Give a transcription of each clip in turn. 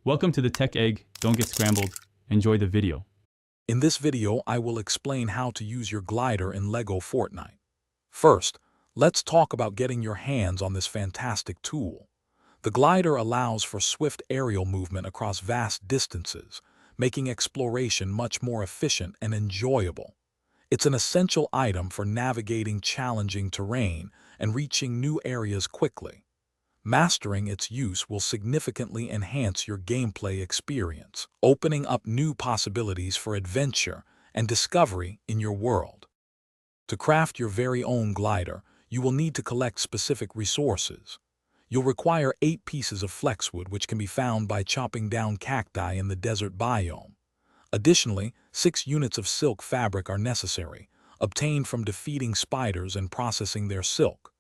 Welcome to the Tech Egg. Don't get scrambled. Enjoy the video. In this video, I will explain how to use your glider in LEGO Fortnite. First, let's talk about getting your hands on this fantastic tool. The glider allows for swift aerial movement across vast distances, making exploration much more efficient and enjoyable. It's an essential item for navigating challenging terrain and reaching new areas quickly. Mastering its use will significantly enhance your gameplay experience, opening up new possibilities for adventure and discovery in your world. To craft your very own glider, you will need to collect specific resources. You'll require 8 pieces of flexwood, which can be found by chopping down cacti in the desert biome. Additionally, 6 units of silk fabric are necessary, obtained from defeating spiders and processing their silk.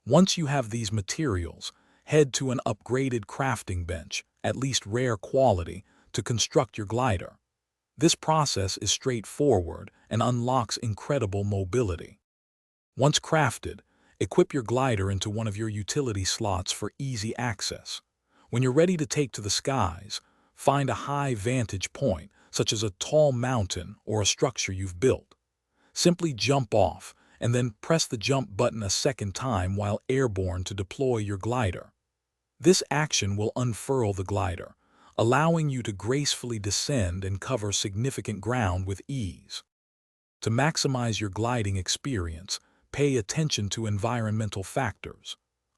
Once you have these materials, head to an upgraded crafting bench, at least rare quality, to construct your glider. This process is straightforward and unlocks incredible mobility. Once crafted, equip your glider into one of your utility slots for easy access. When you're ready to take to the skies, find a high vantage point, such as a tall mountain or a structure you've built. Simply jump off, and then press the jump button a second time while airborne to deploy your glider. This action will unfurl the glider, allowing you to gracefully descend and cover significant ground with ease. To maximize your gliding experience, pay attention to environmental factors.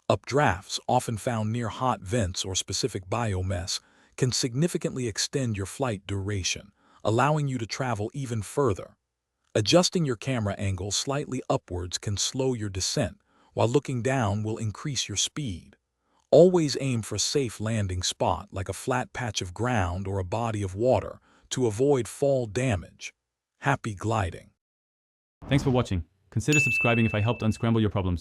Updrafts, often found near hot vents or specific biomass, can significantly extend your flight duration, allowing you to travel even further. Adjusting your camera angle slightly upwards can slow your descent, while looking down will increase your speed. Always aim for a safe landing spot like a flat patch of ground or a body of water to avoid fall damage. Happy gliding! Thanks for watching. Consider subscribing if I helped unscramble your problems.